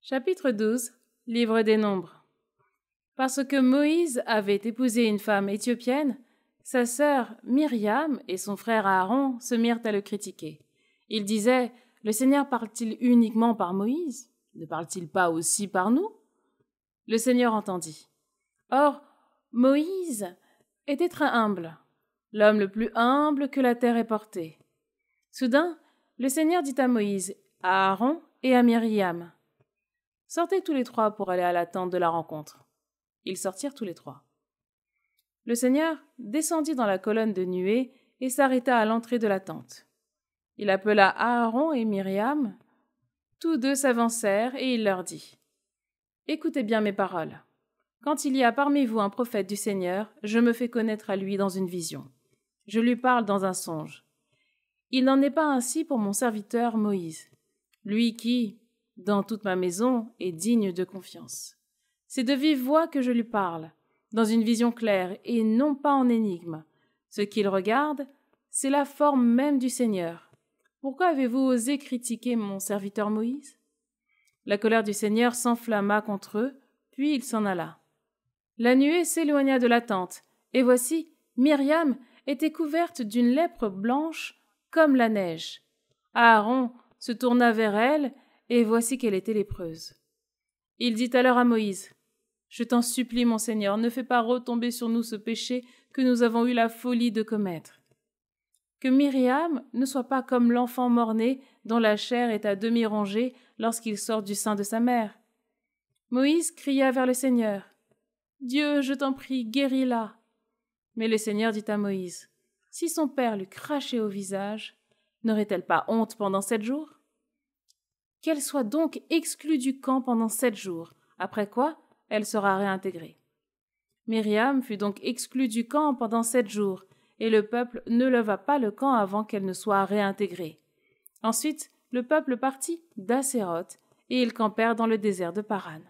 Chapitre 12. Livre des Nombres. Parce que Moïse avait épousé une femme éthiopienne, sa sœur Myriam et son frère Aaron se mirent à le critiquer. Ils disaient « Le Seigneur parle-t-il uniquement par Moïse? Ne parle-t-il pas aussi par nous ?» Le Seigneur entendit. Or, Moïse était très humble, l'homme le plus humble que la terre ait porté. Soudain, le Seigneur dit à Moïse, à Aaron et à Myriam, « Sortez tous les trois pour aller à la tente de la rencontre. » Ils sortirent tous les trois. Le Seigneur descendit dans la colonne de nuée et s'arrêta à l'entrée de la tente. Il appela Aaron et Myriam. Tous deux s'avancèrent et il leur dit, « Écoutez bien mes paroles. Quand il y a parmi vous un prophète du Seigneur, je me fais connaître à lui dans une vision. Je lui parle dans un songe. Il n'en est pas ainsi pour mon serviteur Moïse, lui qui, dans toute ma maison, est digne de confiance. C'est de vive voix que je lui parle, dans une vision claire et non pas en énigme. Ce qu'il regarde, c'est la forme même du Seigneur. Pourquoi avez-vous osé critiquer mon serviteur Moïse? » La colère du Seigneur s'enflamma contre eux, puis il s'en alla. La nuée s'éloigna de la tente, et voici, Myriam était couverte d'une lèpre blanche comme la neige. Aaron se tourna vers elle, et voici qu'elle était lépreuse. Il dit alors à Moïse, « Je t'en supplie, mon Seigneur, ne fais pas retomber sur nous ce péché que nous avons eu la folie de commettre. Que Myriam ne soit pas comme l'enfant mort-né dont la chair est à demi rongée lorsqu'il sort du sein de sa mère. » Moïse cria vers le Seigneur, « Dieu, je t'en prie, guéris-la. » Mais le Seigneur dit à Moïse, « Si son père lui crachait au visage, n'aurait-elle pas honte pendant 7 jours? Qu'elle soit donc exclue du camp pendant 7 jours, après quoi elle sera réintégrée. » Myriam fut donc exclue du camp pendant 7 jours, et le peuple ne leva pas le camp avant qu'elle ne soit réintégrée. Ensuite, le peuple partit d'Asséroth, et ils campèrent dans le désert de Paran.